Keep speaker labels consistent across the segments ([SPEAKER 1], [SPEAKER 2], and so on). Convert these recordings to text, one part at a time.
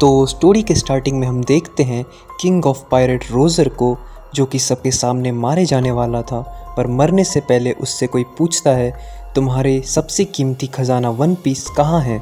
[SPEAKER 1] तो स्टोरी के स्टार्टिंग में हम देखते हैं किंग ऑफ पायरेट रोज़र को, जो कि सबके सामने मारे जाने वाला था। पर मरने से पहले उससे कोई पूछता है, तुम्हारे सबसे कीमती खजाना वन पीस कहाँ है?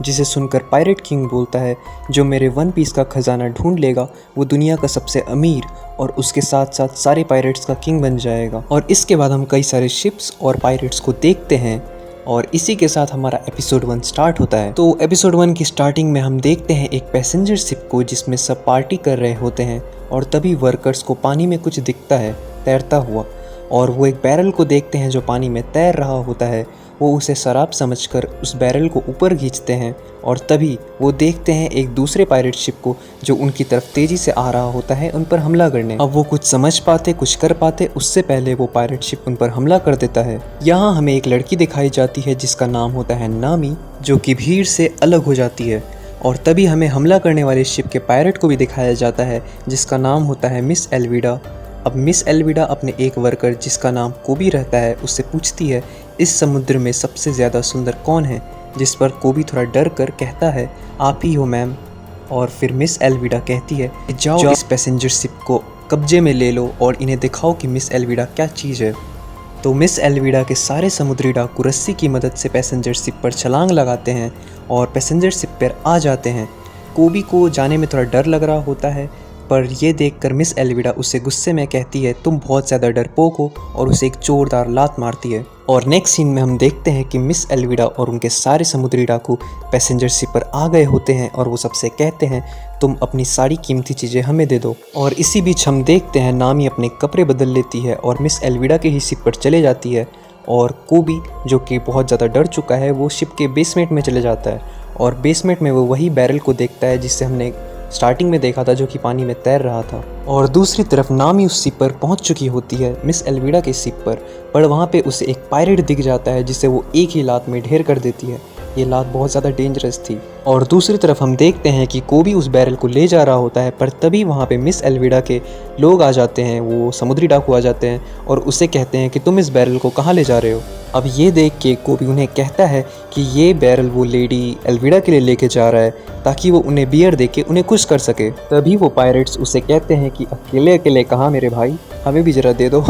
[SPEAKER 1] जिसे सुनकर पायरेट किंग बोलता है, जो मेरे वन पीस का खजाना ढूंढ लेगा वो दुनिया का सबसे अमीर और उसके साथ साथ सारे पायरेट्स का किंग बन जाएगा। और इसके बाद हम कई सारे शिप्स और पायरेट्स को देखते हैं और इसी के साथ हमारा एपिसोड 1 स्टार्ट होता है। तो एपिसोड 1 की स्टार्टिंग में हम देखते हैं एक पैसेंजर शिप को जिसमें सब पार्टी कर रहे होते हैं और तभी वर्कर्स को पानी में कुछ दिखता है तैरता हुआ, और वो एक बैरल को देखते हैं जो पानी में तैर रहा होता है। वो उसे शराब समझकर उस बैरल को ऊपर खींचते हैं और तभी वो देखते हैं एक दूसरे पायरेट शिप को जो उनकी तरफ तेज़ी से आ रहा होता है उन पर हमला करने। अब वो कुछ समझ पाते कुछ कर पाते उससे पहले वो पायरेट शिप उन पर हमला कर देता है। यहाँ हमें एक लड़की दिखाई जाती है जिसका नाम होता है नामी, जो कि भीड़ से अलग हो जाती है। और तभी हमें हमला करने वाले शिप के पायरेट को भी दिखाया जाता है जिसका नाम होता है मिस एल्विडा। अब मिस एल्विडा अपने एक वर्कर जिसका नाम कोबी रहता है उससे पूछती है, इस समुद्र में सबसे ज़्यादा सुंदर कौन है? जिस पर कोबी थोड़ा डर कर कहता है, आप ही हो मैम। और फिर मिस एल्विडा कहती है, जाओ इस पैसेंजर शिप को कब्जे में ले लो और इन्हें दिखाओ कि मिस एल्विडा क्या चीज़ है। तो मिस एल्विडा के सारे समुद्री डाकू रस्सी की मदद से पैसेंजर शिप पर छलांग लगाते हैं और पैसेंजर शिप पर आ जाते हैं। कोबी को जाने में थोड़ा डर लग रहा होता है, पर यह देखकर मिस एल्विडा उससे गुस्से में कहती है, तुम बहुत ज़्यादा डरपोक हो, और उसे एक जोरदार लात मारती है। और नेक्स्ट सीन में हम देखते हैं कि मिस एल्विडा और उनके सारे समुद्री डाकू पैसेंजर शिप पर आ गए होते हैं और वो सबसे कहते हैं, तुम अपनी सारी कीमती चीज़ें हमें दे दो। और इसी बीच हम देखते हैं नामी अपने कपड़े बदल लेती है और मिस एल्विडा के ही शिप पर चले जाती है। और कोबी जो कि बहुत ज़्यादा डर चुका है वो शिप के बेसमेंट में चले जाता है और बेसमेंट में वो वही बैरल को देखता है जिससे हमने स्टार्टिंग में देखा था, जो कि पानी में तैर रहा था। और दूसरी तरफ नामी उस शिप पर पहुंच चुकी होती है मिस एल्विडा के शिप पर वहाँ पे उसे एक पायरेट दिख जाता है जिसे वो एक ही लात में ढेर कर देती है। ये लात बहुत ज़्यादा डेंजरस थी। और दूसरी तरफ हम देखते हैं कि कोबी उस बैरल को ले जा रहा होता है, पर तभी वहाँ पे मिस एल्विडा के लोग आ जाते हैं, वो समुद्री डाकू आ जाते हैं और उसे कहते हैं कि तुम इस बैरल को कहाँ ले जा रहे हो। अब ये देख के कोबी उन्हें कहता है कि ये बैरल वो लेडी एल्विडा के लिए लेके जा रहा है ताकि वो उन्हें बियर दे के उन्हें खुश कर सके। तभी वो पायरेट्स उसे कहते हैं कि अकेले अकेले कहाँ मेरे भाई, हमें भी ज़रा दे दो।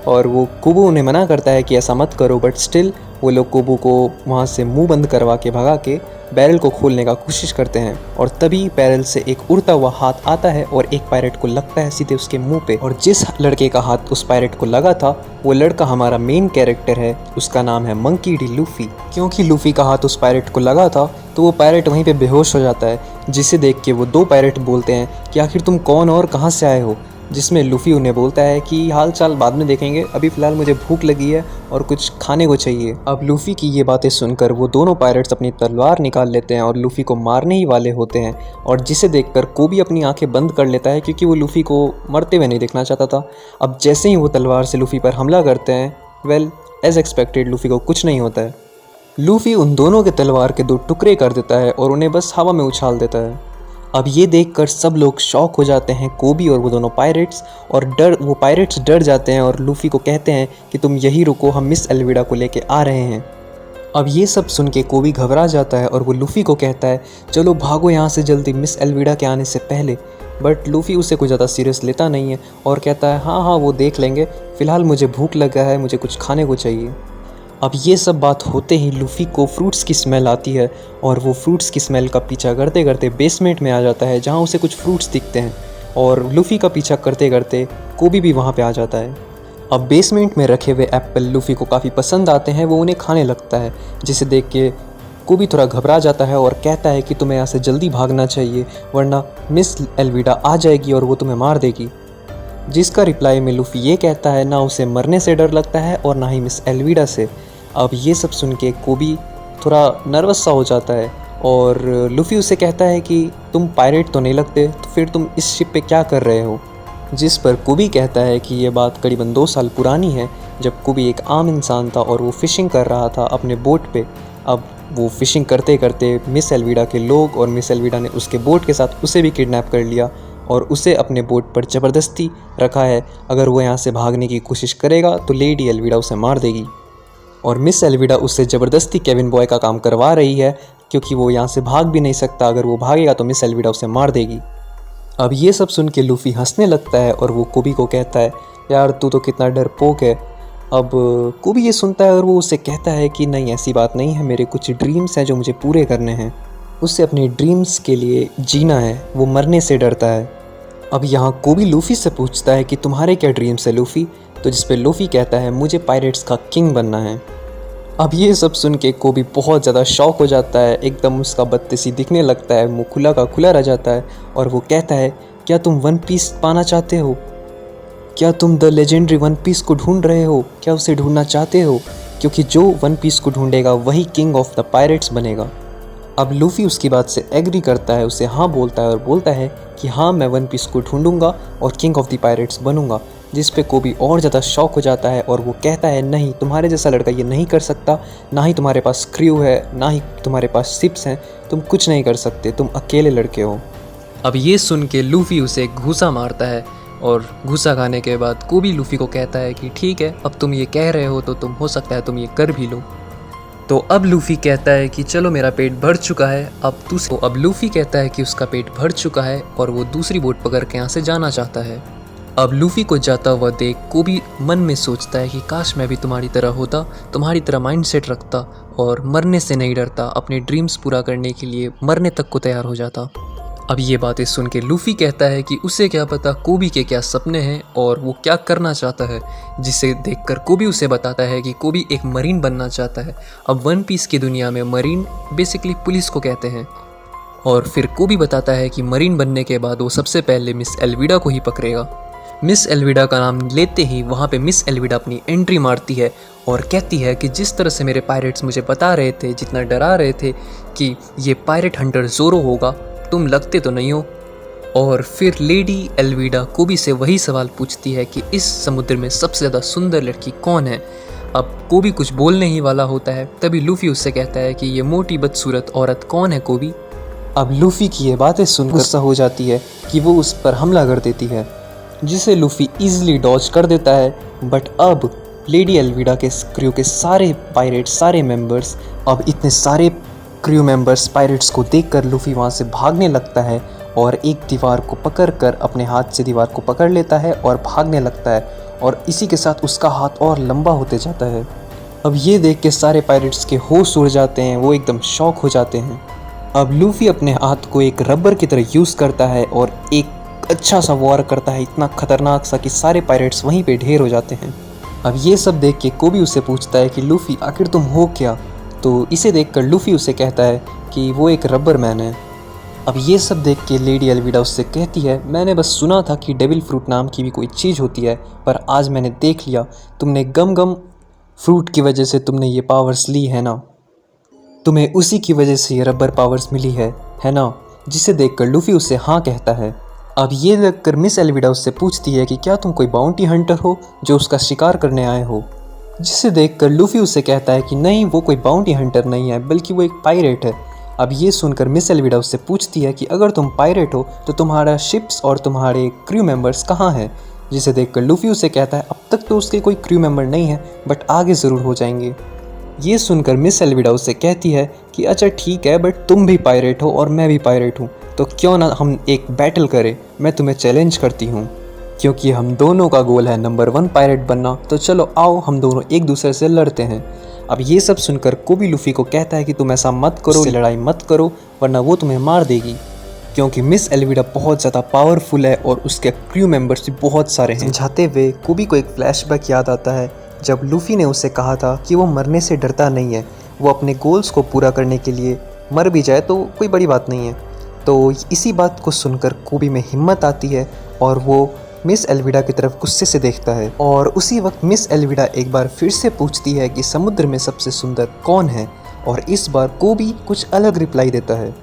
[SPEAKER 1] और वो कोबू उन्हें मना करता है कि ऐसा मत करो, बट स्टिल वो लोग कोबू को वहाँ से मुंह बंद करवा के भगा के बैरल को खोलने का कोशिश करते हैं। और तभी बैरल से एक उड़ता हुआ हाथ आता है और एक पायरेट को लगता है सीधे उसके मुंह पे। और जिस लड़के का हाथ उस पायरेट को लगा था वो लड़का हमारा मेन कैरेक्टर है, उसका नाम है मंकी डी लूफी। क्योंकि लूफी का हाथ उस पायरेट को लगा था तो वो पायरेट वहीं पे बेहोश हो जाता है, जिसे देख के वो दो पायरेट बोलते हैं कि आखिर तुम कौन और कहाँ से आए हो। जिसमें लूफी उन्हें बोलता है कि हाल चाल बाद में देखेंगे, अभी फ़िलहाल मुझे भूख लगी है और कुछ खाने को चाहिए। अब लूफी की ये बातें सुनकर वो दोनों पायरेट्स अपनी तलवार निकाल लेते हैं और लूफी को मारने ही वाले होते हैं। और जिसे देखकर कोबी अपनी आंखें बंद कर लेता है क्योंकि वो लूफी को मरते हुए नहीं देखना चाहता था। अब जैसे ही वो तलवार से लूफी पर हमला करते हैं, वेल एज एक्सपेक्टेड लूफी को कुछ नहीं होता है। लूफी उन दोनों के तलवार के 2 टुकड़े कर देता है और उन्हें बस हवा में उछाल देता है। अब ये देखकर सब लोग शॉक हो जाते हैं, कोबी और वो दोनों पायरेट्स, और वो पायरेट्स डर जाते हैं और लूफी को कहते हैं कि तुम यहीं रुको, हम मिस एल्विडा को लेके आ रहे हैं। अब ये सब सुन के कोबी घबरा जाता है और वो लूफी को कहता है, चलो भागो यहाँ से जल्दी मिस एल्विडा के आने से पहले। बट लूफी उसे कुछ ज़्यादा सीरियस लेता नहीं है और कहता है, हाँ वो देख लेंगे, फ़िलहाल मुझे भूख लगा है, मुझे कुछ खाने को चाहिए। अब ये सब बात होते ही लूफी को फ्रूट्स की स्मेल आती है और वो फ्रूट्स की स्मेल का पीछा करते करते बेसमेंट में आ जाता है जहाँ उसे कुछ फ्रूट्स दिखते हैं। और लूफी का पीछा करते करते कोबी भी वहाँ पे आ जाता है। अब बेसमेंट में रखे हुए एप्पल लूफी को काफ़ी पसंद आते हैं, वो उन्हें खाने लगता है, जिसे देख के कोबी थोड़ा घबरा जाता है और कहता है कि तुम्हें यहाँ से जल्दी भागना चाहिए वरना मिस एल्विडा आ जाएगी और वो तुम्हें मार देगी। जिसका रिप्लाई में लूफी ये कहता है, ना उसे मरने से डर लगता है और ना ही मिस एल्विडा से। अब ये सब सुन के कोबी थोड़ा नर्वस सा हो जाता है और लूफी उसे कहता है कि तुम पायरेट तो नहीं लगते, तो फिर तुम इस शिप पे क्या कर रहे हो। जिस पर कोबी कहता है कि ये बात करीबन 2 साल पुरानी है, जब कोबी एक आम इंसान था और वो फ़िशिंग कर रहा था अपने बोट पे। अब वो फ़िशिंग करते करते मिस एल्विडा के लोग और मिस एल्विडा ने उसके बोट के साथ उसे भी किडनैप कर लिया और उसे अपने बोट पर ज़बरदस्ती रखा है। अगर वो यहाँ से भागने की कोशिश करेगा तो लेडी एल्विडा उसे मार देगी। और मिस एल्विडा उससे ज़बरदस्ती केविन बॉय का काम करवा रही है क्योंकि वो यहाँ से भाग भी नहीं सकता। अगर वो भागेगा तो मिस एल्विडा उसे मार देगी। अब ये सब सुन के लूफ़ी हंसने लगता है और वो कोबी को कहता है, यार तू तो कितना डरपोक है। अब कोबी ये सुनता है और वो उससे कहता है कि नहीं, ऐसी बात नहीं है, मेरे कुछ ड्रीम्स हैं जो मुझे पूरे करने हैं। उससे अपने ड्रीम्स के लिए जीना है, वो मरने से डरता है। अब यहाँ कोबी लूफ़ी से पूछता है कि तुम्हारे क्या ड्रीम्स है लूफ़ी? तो जिस पे लूफ़ी कहता है, मुझे पायरेट्स का किंग बनना है। अब ये सब सुन के कोबी बहुत ज़्यादा शॉक हो जाता है, एकदम उसका बत्तीसी दिखने लगता है, मुँह खुला का खुला रह जाता है और वो कहता है, क्या तुम वन पीस पाना चाहते हो? क्या तुम द लेजेंडरी वन पीस को ढूंढ रहे हो? क्या उसे ढूंढना चाहते हो? क्योंकि जो वन पीस को ढूंढेगा वही किंग ऑफ द पायरेट्स बनेगा। अब लूफ़ी उसकी बात से एग्री करता है, उसे हाँ बोलता है और बोलता है कि हाँ, मैं वन पीस को ढूंढूंगा और किंग ऑफ द पायरेट्स बनूंगा। जिस पे कोबी और ज़्यादा शॉक हो जाता है और वो कहता है, नहीं, तुम्हारे जैसा लड़का ये नहीं कर सकता, ना ही तुम्हारे पास क्रू है, ना ही तुम्हारे पास शिप्स हैं, तुम कुछ नहीं कर सकते, तुम अकेले लड़के हो। अब ये सुन के लूफ़ी उसे घूसा मारता है और घूसा खाने के बाद कोबी लूफ़ी को कहता है कि ठीक है, अब तुम ये कह रहे हो तो तुम हो सकता है तुम ये कर भी लो। तो अब लूफ़ी कहता है कि चलो मेरा पेट भर चुका है, अब लूफ़ी कहता है कि उसका पेट भर चुका है और वो दूसरी बोट पकड़ के यहाँ से जाना चाहता है। अब लूफ़ी को जाता हुआ देख कोबी मन में सोचता है कि काश मैं भी तुम्हारी तरह होता, तुम्हारी तरह माइंडसेट रखता और मरने से नहीं डरता, अपने ड्रीम्स पूरा करने के लिए मरने तक को तैयार हो जाता। अब ये बातें सुन के लूफ़ी कहता है कि उसे क्या पता कोबी के क्या सपने हैं और वो क्या करना चाहता है, जिसे देखकर कोबी उसे बताता है कि कोबी एक मरीन बनना चाहता है। अब वन पीस की दुनिया में मरीन बेसिकली पुलिस को कहते हैं। और फिर कोबी बताता है कि मरीन बनने के बाद वो सबसे पहले मिस एल्विडा को ही पकड़ेगा। मिस एल्विडा का नाम लेते ही वहाँ पे मिस एल्विडा अपनी एंट्री मारती है और कहती है कि जिस तरह से मेरे पायरेट्स मुझे बता रहे थे, जितना डरा रहे थे कि ये पायरेट हंटर ज़ोरो होगा, तुम लगते तो नहीं हो। और फिर लेडी एल्विडा कोबी से वही सवाल पूछती है कि इस समुद्र में सबसे ज़्यादा सुंदर लड़की कौन है। अब कोबी कुछ बोलने ही वाला होता है, तभी लूफ़ी उससे कहता है कि ये मोटी बदसूरत औरत कौन है कोबी। अब लूफ़ी की ये बातें सुनकर गुस्सा हो जाती है कि वो उस पर हमला कर देती है, जिसे लूफ़ी ईजिली डॉज कर देता है। बट अब लेडी एल्विडा के क्रू के सारे पायरेट्स, सारे मेंबर्स, अब इतने सारे क्रू मेंबर्स पायरेट्स को देखकर लूफ़ी वहाँ से भागने लगता है और एक दीवार को पकड़कर अपने हाथ से दीवार को पकड़ लेता है और भागने लगता है और इसी के साथ उसका हाथ और लंबा होते जाता है। अब ये देख के सारे पायरेट्स के होश उड़ जाते हैं, वो एकदम शॉक हो जाते हैं। अब लूफ़ी अपने हाथ को एक रबर की तरह यूज़ करता है और एक अच्छा सा वॉर करता है, इतना खतरनाक सा कि सारे पायरेट्स वहीं पे ढेर हो जाते हैं। अब ये सब देख के कोबी उसे पूछता है कि लूफ़ी आखिर तुम हो क्या? तो इसे देखकर लूफ़ी उसे कहता है कि वो एक रबर मैन है। अब ये सब देख के लेडी एल्विडा उससे कहती है, मैंने बस सुना था कि डेविल फ्रूट नाम की भी कोई चीज़ होती है, पर आज मैंने देख लिया, तुमने गम गम फ्रूट की वजह से तुमने ये पावर्स ली है ना, तुम्हें उसी की वजह से ये रबर पावर्स मिली है ना? जिसे देखकर लूफ़ी उससे हाँ कहता है। अब ये देखकर मिस एल्विडा उससे पूछती है कि क्या तुम कोई बाउंटी हंटर हो जो उसका शिकार करने आए हो? जिसे देखकर लूफ़ी उससे कहता है कि नहीं, वो कोई बाउंटी हंटर नहीं है, बल्कि वो एक पायरेट है। अब ये सुनकर मिस एल्विडा उससे पूछती है कि अगर तुम पायरेट हो तो तुम्हारा शिप्स और तुम्हारे क्रू मेंबर्स कहाँ हैं? जिसे देखकर लूफ़ी उसे कहता है, अब तक तो उसके कोई क्रू मेंबर नहीं है, बट आगे ज़रूर हो जाएंगे। ये सुनकर मिस एल्विडा उससे कहती है कि अच्छा ठीक है, बट तुम भी पायरेट हो और मैं भी पायरेट हूँ, तो क्यों ना हम एक बैटल करें, मैं तुम्हें चैलेंज करती हूँ। क्योंकि हम दोनों का गोल है नंबर 1 पायरेट बनना, तो चलो आओ हम दोनों एक दूसरे से लड़ते हैं। अब ये सब सुनकर कोबी लूफ़ी को कहता है कि तुम ऐसा मत करो, लड़ाई मत करो, वरना वो तुम्हें मार देगी। क्योंकि मिस एल्विडा बहुत ज़्यादा पावरफुल है और उसके क्रू मेंबर्स भी बहुत सारे हैं। समझाते हुए कोबी को एक फ्लैशबैक याद आता है, जब लूफ़ी ने उसे कहा था कि वो मरने से डरता नहीं है, वो अपने गोल्स को पूरा करने के लिए मर भी जाए तो कोई बड़ी बात नहीं है। तो इसी बात को सुनकर कोबी में हिम्मत आती है और वो मिस एल्विडा की तरफ गुस्से से देखता है। और उसी वक्त मिस एल्विडा एक बार फिर से पूछती है कि समुद्र में सबसे सुंदर कौन है, और इस बार कोबी कुछ अलग रिप्लाई देता है।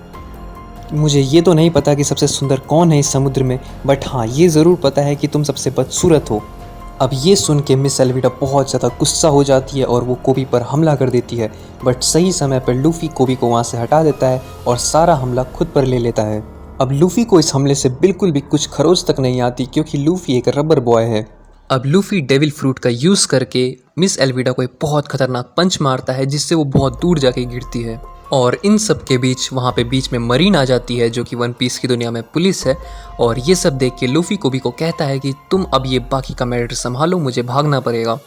[SPEAKER 1] मुझे ये तो नहीं पता कि सबसे सुंदर कौन है इस समुद्र में, बट हाँ ये ज़रूर पता है कि तुम सबसे बदसूरत हो। अब ये सुन के मिस एल्विडा बहुत ज़्यादा गुस्सा हो जाती है और वो कोबी पर हमला कर देती है, बट सही समय पर लूफ़ी कोबी को वहाँ से हटा देता है और सारा हमला खुद पर ले लेता है। अब लूफ़ी को इस हमले से बिल्कुल भी कुछ खरोच तक नहीं आती, क्योंकि लूफ़ी एक रबर बॉय है। अब लूफ़ी डेविल फ्रूट का यूज़ करके मिस एल्विडा को एक बहुत खतरनाक पंच मारता है, जिससे वो बहुत दूर जाके गिरती है। और इन सब के बीच में मरीन आ जाती है जो कि वन पीस की दुनिया में पुलिस है। और ये सब देख के लूफ़ी कोबी को कहता है कि तुम अब ये बाकी का मैटर संभालो, मुझे भागना पड़ेगा।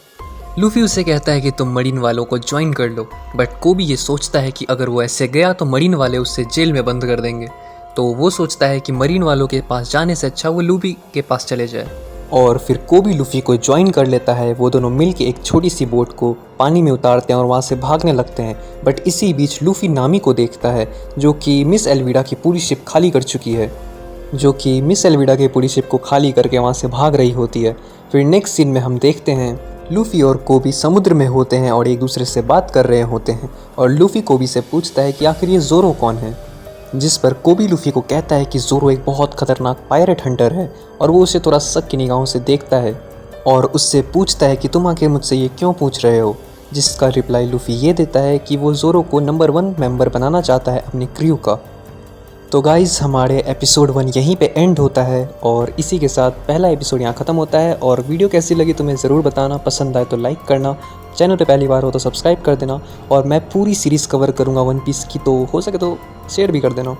[SPEAKER 1] लूफ़ी उसे कहता है कि तुम मरीन वालों को ज्वाइन कर लो, बट कोबी ये सोचता है कि अगर वो ऐसे गया तो मरीन वाले उससे जेल में बंद कर देंगे। तो वो सोचता है कि मरीन वालों के पास जाने से अच्छा वो लूफ़ी के पास चले जाए। और फिर कोबी लूफ़ी को ज्वाइन कर लेता है। वो दोनों मिल के एक छोटी सी बोट को पानी में उतारते हैं और वहाँ से भागने लगते हैं। बट इसी बीच लूफ़ी नामी को देखता है जो कि मिस एल्विडा की पूरी शिप खाली कर चुकी है, को खाली करके वहाँ से भाग रही होती है। फिर नेक्स्ट सीन में हम देखते हैं लूफ़ी और कोबी समुद्र में होते हैं और एक दूसरे से बात कर रहे होते हैं। और लूफ़ी कोबी से पूछता है कि आखिर ये ज़ोरो कौन है, जिस पर कोबी लूफ़ी को कहता है कि ज़ोरो एक बहुत खतरनाक पायरेट हंटर है। और वो उसे थोड़ा शक की निगाहों से देखता है और उससे पूछता है कि तुम आखिर मुझसे ये क्यों पूछ रहे हो, जिसका रिप्लाई लूफ़ी ये देता है कि वो ज़ोरो को नंबर 1 मेंबर बनाना चाहता है अपनी क्रू का। तो गाइज़ हमारे एपिसोड 1 यहीं पे एंड होता है और इसी के साथ पहला एपिसोड यहाँ ख़त्म होता है। और वीडियो कैसी लगी तुम्हें ज़रूर बताना, पसंद आए तो लाइक करना, चैनल पे पहली बार हो तो सब्सक्राइब कर देना। और मैं पूरी सीरीज़ कवर करूँगा वन पीस की, तो हो सके तो शेयर भी कर देना।